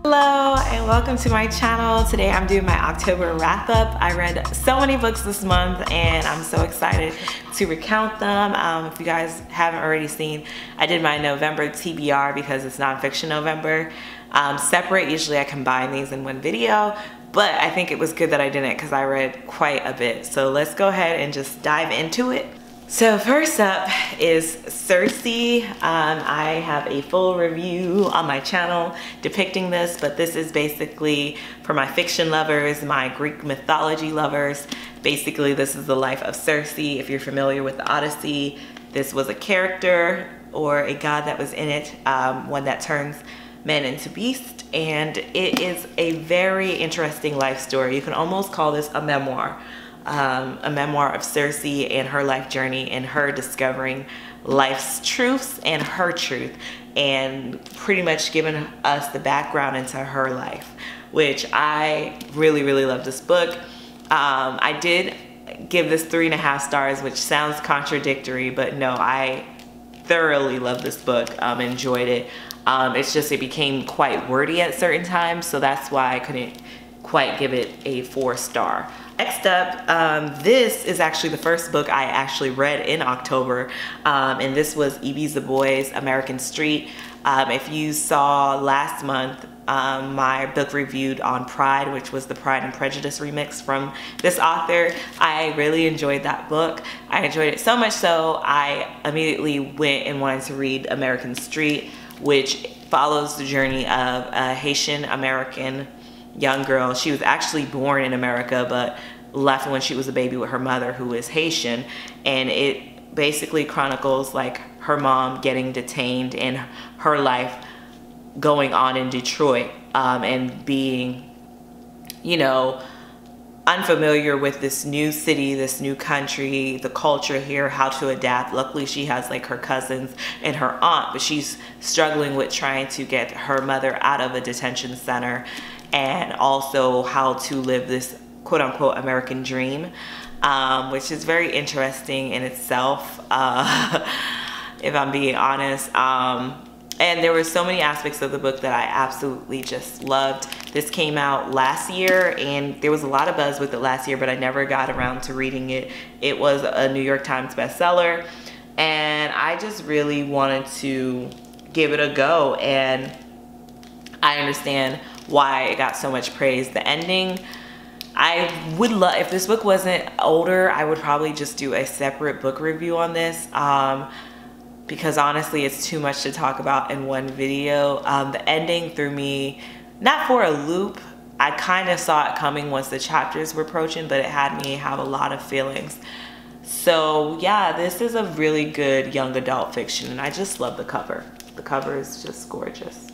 Hello and welcome to my channel. Today I'm doing my October wrap up. I read so many books this month and I'm so excited to recount them. If you guys haven't already seen, I did my November TBR because it's nonfiction November. Separate, usually I combine these in one video, but I think it was good that I didn't because I read quite a bit. So let's go ahead and just dive into it. So first up is Circe. I have a full review on my channel depicting this, but this is basically for my fiction lovers, my Greek mythology lovers. Basically, this is the life of Circe. If you're familiar with the Odyssey, this was a character or a god that was in it, one that turns men into beasts, and it is a very interesting life story. You can almost call this a memoir of Circe and her life journey and her discovering life's truths and her truth, and pretty much giving us the background into her life, which I really love this book. I did give this 3.5 stars, which sounds contradictory, but no, I thoroughly love this book, enjoyed it. It's just it became quite wordy at certain times, so that's why I couldn't quite give it a 4-star. Next up, this is actually the first book I actually read in October, and this was E.B. Zoboi's American Street. If you saw last month my book reviewed on Pride, which was the Pride and Prejudice remix from this author, I really enjoyed that book. I enjoyed it so much so I immediately went and wanted to read American Street, which follows the journey of a Haitian American young girl. She was actually born in America but left when she was a baby with her mother, who is Haitian, and it basically chronicles like her mom getting detained and her life going on in Detroit, and being, you know, unfamiliar with this new city, this new country, the culture here, how to adapt. Luckily she has like her cousins and her aunt, but she's struggling with trying to get her mother out of a detention center, and also how to live this quote-unquote American dream, which is very interesting in itself, if I'm being honest. And there were so many aspects of the book that I absolutely just loved. This came out last year and there was a lot of buzz with it last year, but I never got around to reading it. It was a New York Times bestseller and I just really wanted to give it a go, and I understand why it got so much praise. The ending, I would love, if this book wasn't older, I would probably just do a separate book review on this, because honestly it's too much to talk about in one video. The ending threw me not for a loop. I kind of saw it coming once the chapters were approaching, but it had me have a lot of feelings. So yeah, this is a really good young adult fiction and I just love the cover. The cover is just gorgeous.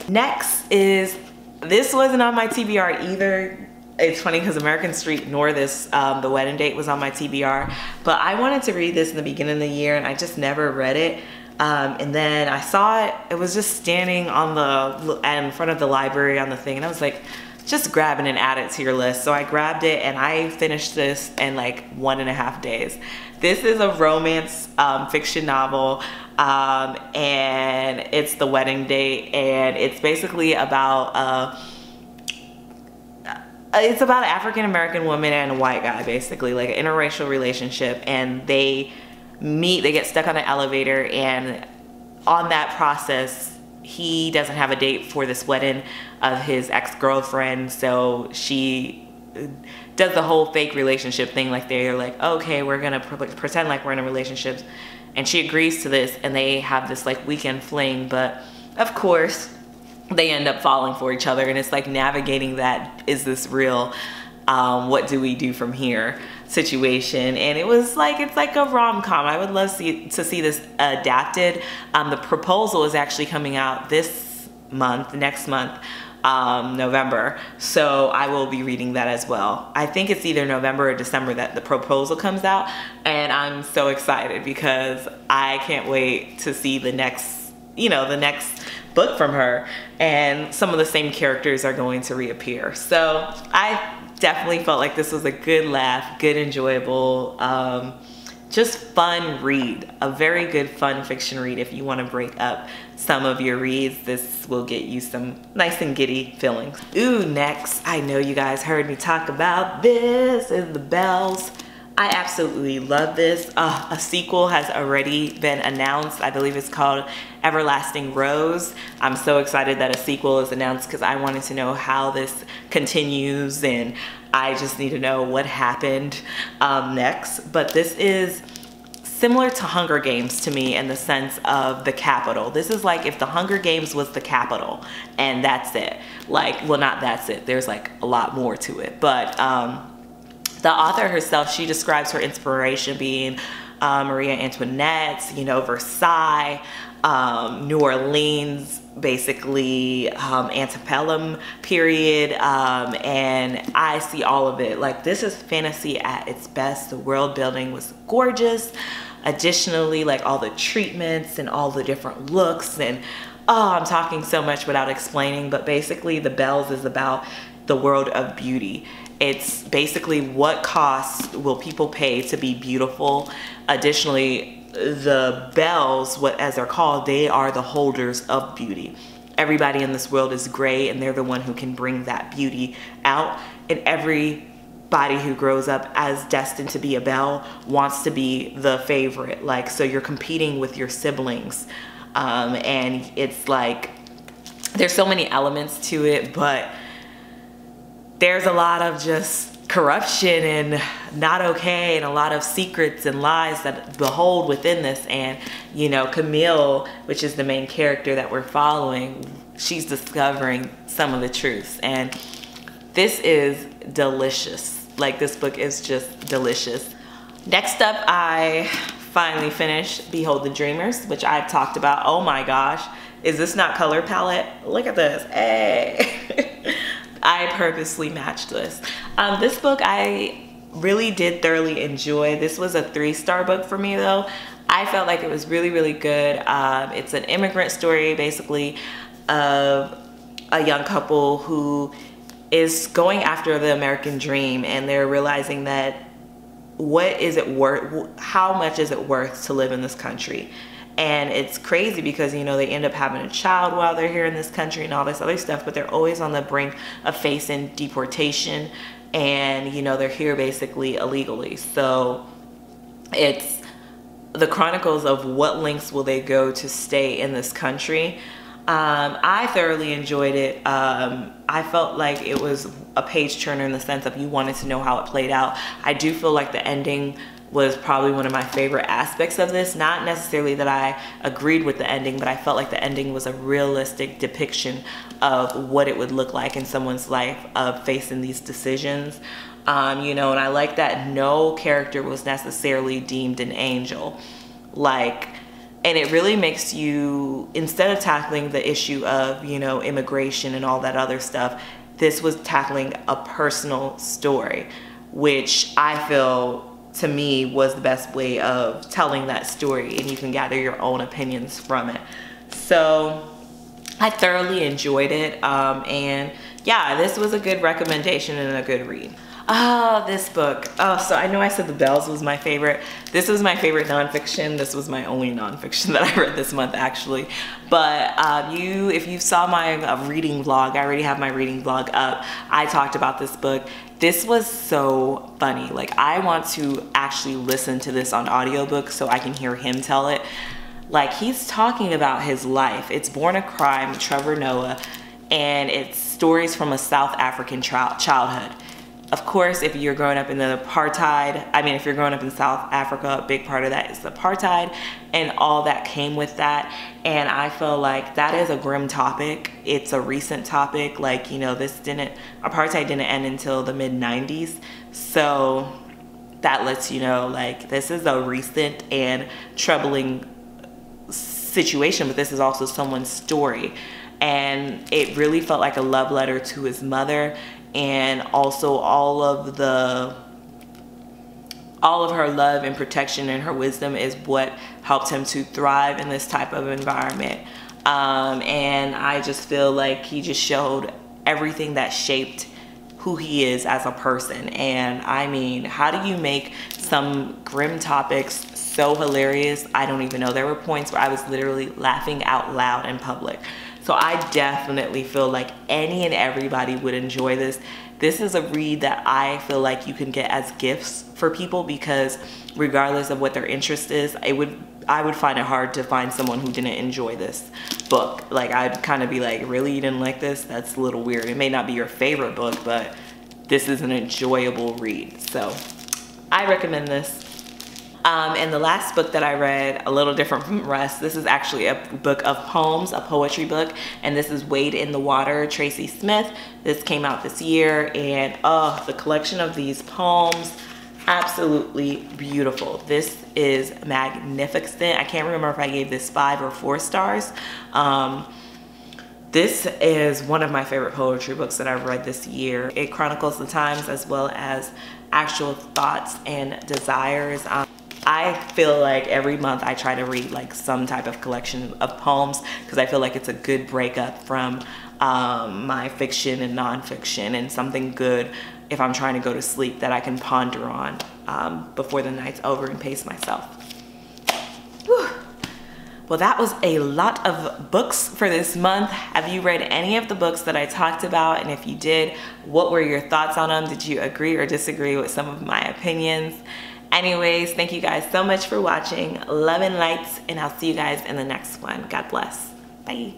Next is, this wasn't on my TBR either. It's funny because American Street nor this, The Wedding Date, was on my TBR, but I wanted to read this in the beginning of the year and I just never read it. And then I saw it, it was just standing on in front of the library on the thing, and I was like, just grab it and add it to your list. So I grabbed it and I finished this in like 1.5 days. This is a romance fiction novel, and it's The Wedding Date, and it's basically about it's about an African-American woman and a white guy, basically like an interracial relationship, and they meet, they get stuck on an elevator, and on that process he doesn't have a date for this wedding of his ex-girlfriend, so she does the whole fake relationship thing, like they're like, okay, we're gonna pretend like we're in a relationship, and she agrees to this and they have this like weekend fling, but of course they end up falling for each other, and it's like navigating that, is this real, what do we do from here situation. And it was like, it's like a rom-com. I would love to see this adapted. The proposal is actually coming out this month, next month, November, so I will be reading that as well. I think it's either November or December that the proposal comes out, and I'm so excited because I can't wait to see the next, you know, the next book from her, and some of the same characters are going to reappear. So I definitely felt like this was a good laugh, good enjoyable just fun read, a very good fun fiction read. If you want to break up some of your reads, this will get you some nice and giddy feelings. Ooh, next, I know you guys heard me talk about this, is The Bells. I absolutely love this. A sequel has already been announced. I believe it's called Everlasting Rose. I'm so excited that a sequel is announced because I wanted to know how this continues, and I just need to know what happened next. But this is similar to Hunger Games to me in the sense of the capital. This is like if the Hunger Games was the capital and that's it. Like, well, not that's it. There's like a lot more to it. But the author herself, she describes her inspiration being Marie Antoinette, you know, Versailles, New Orleans, basically antebellum period, and I see all of it. Like, this is fantasy at its best. The world building was gorgeous. Additionally, like all the treatments and all the different looks, and I'm talking so much without explaining, but basically The Bells is about the world of beauty. It's basically what costs will people pay to be beautiful. Additionally, the bells, what as they're called, they are the holders of beauty. Everybody in this world is great, and they're the one who can bring that beauty out. And everybody who grows up as destined to be a belle wants to be the favorite. Like, so you're competing with your siblings, and it's like there's so many elements to it, but there's a lot of just corruption and not okay, and a lot of secrets and lies that behold within this. And you know, Camille, which is the main character that we're following, she's discovering some of the truths, and this is delicious. Like, this book is just delicious. Next up, I finally finished Behold the Dreamers, which I've talked about. Oh my gosh, is this not color palette? Look at this. Hey. I purposely matched this. This book I really did thoroughly enjoy. This was a 3-star book for me though. I felt like it was really, really good. It's an immigrant story basically of a young couple who is going after the American dream, and they're realizing that what is it worth, how much is it worth to live in this country? And it's crazy because, you know, they end up having a child while they're here in this country and all this other stuff, but they're always on the brink of facing deportation, and, you know, they're here basically illegally. So it's the chronicles of what lengths will they go to stay in this country. I thoroughly enjoyed it. I felt like it was a page turner in the sense of you wanted to know how it played out. I do feel like the ending was probably one of my favorite aspects of this. Not necessarily that I agreed with the ending, but I felt like the ending was a realistic depiction of what it would look like in someone's life of facing these decisions. You know, and I like that no character was necessarily deemed an angel. Like, and it really makes you, instead of tackling the issue of, you know, immigration and all that other stuff, this was tackling a personal story, which I feel to me was the best way of telling that story, and you can gather your own opinions from it. So I thoroughly enjoyed it, and yeah, this was a good recommendation and a good read. Oh, this book. Oh, so I know I said The Bells was my favorite. This was my favorite nonfiction. This was my only nonfiction that I read this month, actually. But if you saw my reading vlog, I already have my reading vlog up. I talked about this book. This was so funny. Like, I want to actually listen to this on audiobook so I can hear him tell it. Like, he's talking about his life. It's Born a Crime, Trevor Noah, and it's stories from a South African childhood. Of course, if you're growing up in the apartheid, if you're growing up in South Africa, a big part of that is the apartheid and all that came with that. And I feel like that is a grim topic. It's a recent topic. Like, you know, apartheid didn't end until the mid-90s. So that lets you know, like, this is a recent and troubling situation, but this is also someone's story. And it really felt like a love letter to his mother, and also all of her love and protection and her wisdom is what helped him to thrive in this type of environment. And I just feel like he just showed everything that shaped who he is as a person. And I mean, how do you make some grim topics so hilarious? I don't even know. There were points where I was literally laughing out loud in public. So I definitely feel like any and everybody would enjoy this. This is a read that I feel like you can get as gifts for people, because regardless of what their interest is, I would find it hard to find someone who didn't enjoy this book. Like, I'd kind of be like, really, you didn't like this? That's a little weird. It may not be your favorite book, but this is an enjoyable read. So I recommend this. And the last book that I read, a little different from the rest, this is actually a book of poems, a poetry book, and this is Wade in the Water, Tracy Smith. This came out this year, and oh, the collection of these poems, absolutely beautiful. This is magnificent. I can't remember if I gave this 5 or 4 stars. This is one of my favorite poetry books that I've read this year. It chronicles the times as well as actual thoughts and desires. I feel like every month I try to read like some type of collection of poems, because I feel like it's a good breakup from my fiction and nonfiction, and something good if I'm trying to go to sleep that I can ponder on before the night's over and pace myself. Whew. Well, that was a lot of books for this month. Have you read any of the books that I talked about? And if you did, what were your thoughts on them? Did you agree or disagree with some of my opinions? Anyways, thank you guys so much for watching. Love and lights, and I'll see you guys in the next one. God bless. Bye.